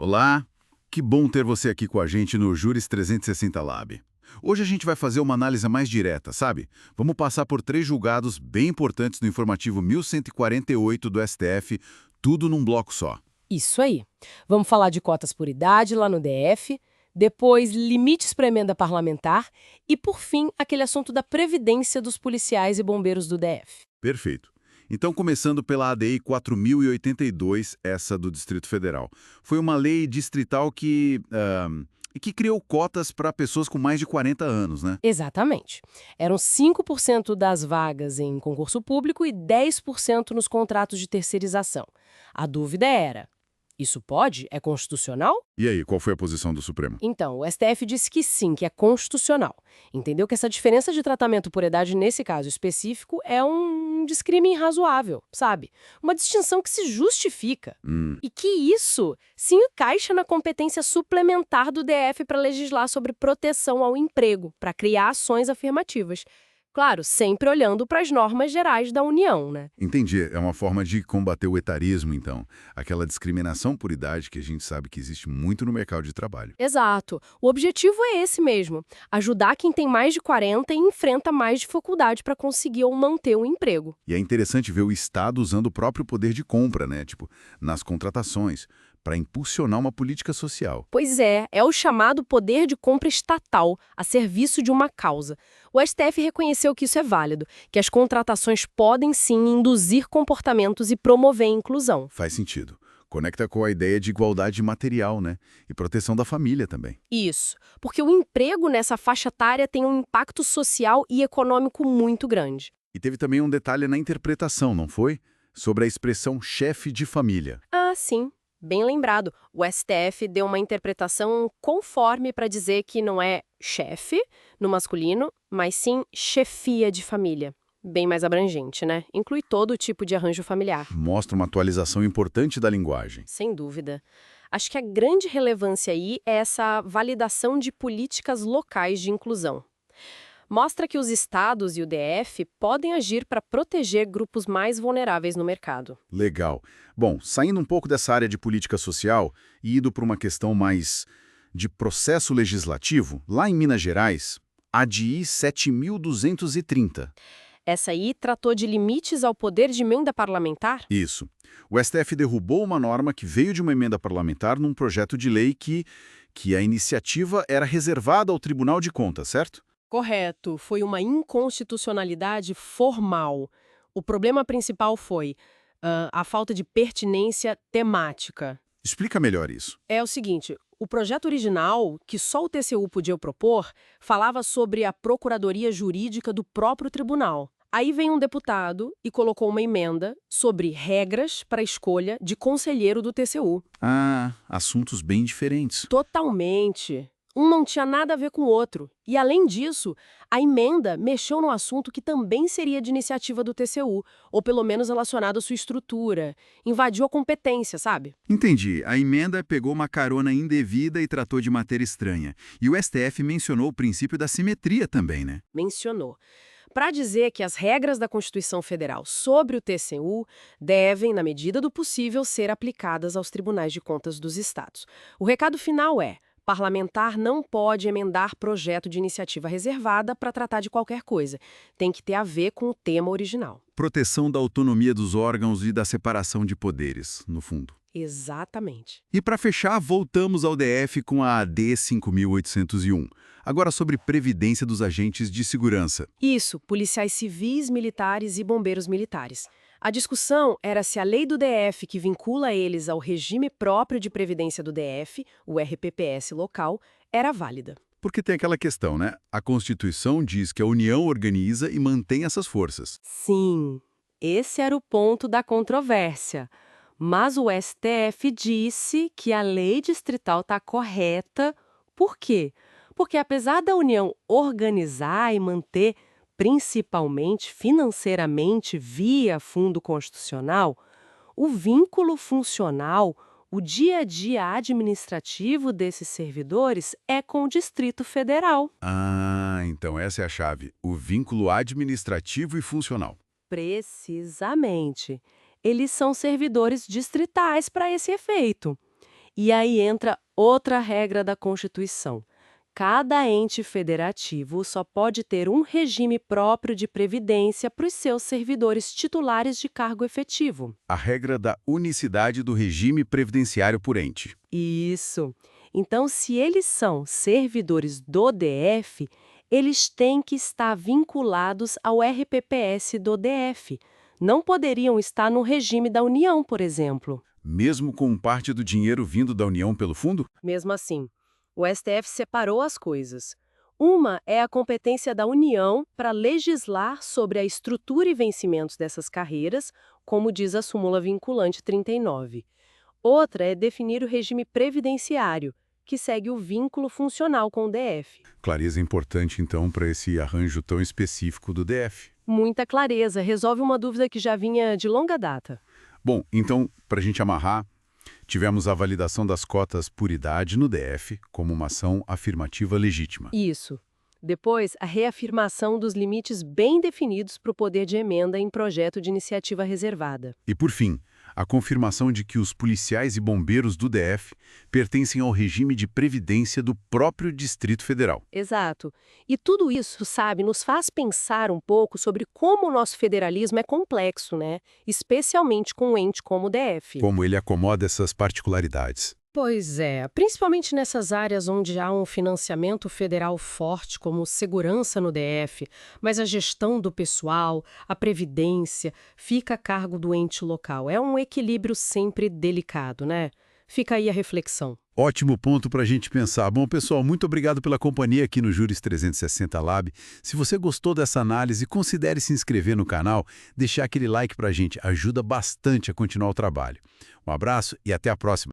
Olá, que bom ter você aqui com a gente no Juris 360 Lab. Hoje a gente vai fazer uma análise mais direta, sabe? Vamos passar por 3 julgados bem importantes do informativo 1148 do STF, tudo num bloco só. Isso aí. Vamos falar de cotas por idade lá no DF, depois limites para emenda parlamentar e, por fim, aquele assunto da previdência dos policiais e bombeiros do DF. Perfeito. Então, começando pela ADI 4082, essa do Distrito Federal. Foi uma lei distrital que criou cotas para pessoas com mais de 40 anos, né? Exatamente. Eram 5% das vagas em concurso público e 10% nos contratos de terceirização. A dúvida era: isso pode? É constitucional? E aí, qual foi a posição do Supremo? Então, o STF disse que sim, que é constitucional. Entendeu que essa diferença de tratamento por idade nesse caso específico é um discrime irrazoável, sabe? Uma distinção que se justifica. E que isso se encaixa na competência suplementar do DF para legislar sobre proteção ao emprego, para criar ações afirmativas. Claro, sempre olhando para as normas gerais da União, né? Entendi. É uma forma de combater o etarismo, então. Aquela discriminação por idade que a gente sabe que existe muito no mercado de trabalho. Exato. O objetivo é esse mesmo: ajudar quem tem mais de 40 e enfrenta mais dificuldade para conseguir ou manter um emprego. E é interessante ver o Estado usando o próprio poder de compra, né? Tipo, nas contratações, para impulsionar uma política social. Pois é o chamado poder de compra estatal, a serviço de uma causa. O STF reconheceu que isso é válido, que as contratações podem sim induzir comportamentos e promover a inclusão. Faz sentido. Conecta com a ideia de igualdade material, né? E proteção da família também. Isso, porque o emprego nessa faixa etária tem um impacto social e econômico muito grande. E teve também um detalhe na interpretação, não foi? Sobre a expressão chefe de família. Ah, sim. Bem lembrado, o STF deu uma interpretação conforme para dizer que não é chefe, no masculino, mas sim chefia de família. Bem mais abrangente, né? Inclui todo tipo de arranjo familiar. Mostra uma atualização importante da linguagem. Sem dúvida. Acho que a grande relevância aí é essa validação de políticas locais de inclusão. Mostra que os estados e o DF podem agir para proteger grupos mais vulneráveis no mercado. Legal. Bom, saindo um pouco dessa área de política social e indo para uma questão mais de processo legislativo, lá em Minas Gerais, a DI 7.230. Essa aí tratou de limites ao poder de emenda parlamentar? Isso. O STF derrubou uma norma que veio de uma emenda parlamentar num projeto de lei que a iniciativa era reservada ao Tribunal de Contas, certo? Correto, foi uma inconstitucionalidade formal. O problema principal foi a falta de pertinência temática. Explica melhor isso. É o seguinte, o projeto original, que só o TCU podia propor, falava sobre a procuradoria jurídica do próprio tribunal. Aí vem um deputado e colocou uma emenda sobre regras para a escolha de conselheiro do TCU. Ah, assuntos bem diferentes. Totalmente. Um não tinha nada a ver com o outro. E, além disso, a emenda mexeu no assunto que também seria de iniciativa do TCU, ou pelo menos relacionado à sua estrutura. Invadiu a competência, sabe? Entendi. A emenda pegou uma carona indevida e tratou de matéria estranha. E o STF mencionou o princípio da simetria também, né? Mencionou. Para dizer que as regras da Constituição Federal sobre o TCU devem, na medida do possível, ser aplicadas aos tribunais de contas dos estados. O recado final é: parlamentar não pode emendar projeto de iniciativa reservada para tratar de qualquer coisa. Tem que ter a ver com o tema original. Proteção da autonomia dos órgãos e da separação de poderes, no fundo. Exatamente. E para fechar, voltamos ao DF com a AD 5801. Agora sobre previdência dos agentes de segurança. Isso, policiais civis, militares e bombeiros militares. A discussão era se a lei do DF, que vincula eles ao regime próprio de previdência do DF, o RPPS local, era válida. Porque tem aquela questão, né? A Constituição diz que a União organiza e mantém essas forças. Sim, esse era o ponto da controvérsia. Mas o STF disse que a lei distrital está correta. Por quê? Porque apesar da União organizar e manter, principalmente financeiramente via fundo constitucional, o vínculo funcional, o dia a dia administrativo desses servidores é com o Distrito Federal. Ah, então essa é a chave. O vínculo administrativo e funcional. Precisamente. Eles são servidores distritais para esse efeito. E aí entra outra regra da Constituição. Cada ente federativo só pode ter um regime próprio de previdência para os seus servidores titulares de cargo efetivo. A regra da unicidade do regime previdenciário por ente. Isso. Então, se eles são servidores do DF, eles têm que estar vinculados ao RPPS do DF. Não poderiam estar no regime da União, por exemplo. Mesmo com parte do dinheiro vindo da União pelo fundo? Mesmo assim, o STF separou as coisas. Uma é a competência da União para legislar sobre a estrutura e vencimentos dessas carreiras, como diz a súmula vinculante 39. Outra é definir o regime previdenciário, que segue o vínculo funcional com o DF. Clareza importante, então, para esse arranjo tão específico do DF. Muita clareza, resolve uma dúvida que já vinha de longa data. Bom, então, para a gente amarrar, tivemos a validação das cotas por idade no DF como uma ação afirmativa legítima. Isso. Depois, a reafirmação dos limites bem definidos para o poder de emenda em projeto de iniciativa reservada. E, por fim, a confirmação de que os policiais e bombeiros do DF pertencem ao regime de previdência do próprio Distrito Federal. Exato. E tudo isso, sabe, nos faz pensar um pouco sobre como o nosso federalismo é complexo, né? Especialmente com um ente como o DF. Como ele acomoda essas particularidades. Pois é, principalmente nessas áreas onde há um financiamento federal forte, como segurança no DF, mas a gestão do pessoal, a previdência, fica a cargo do ente local. É um equilíbrio sempre delicado, né? Fica aí a reflexão. Ótimo ponto para a gente pensar. Bom, pessoal, muito obrigado pela companhia aqui no Juris 360 Lab. Se você gostou dessa análise, considere se inscrever no canal, deixar aquele like para a gente. Ajuda bastante a continuar o trabalho. Um abraço e até a próxima.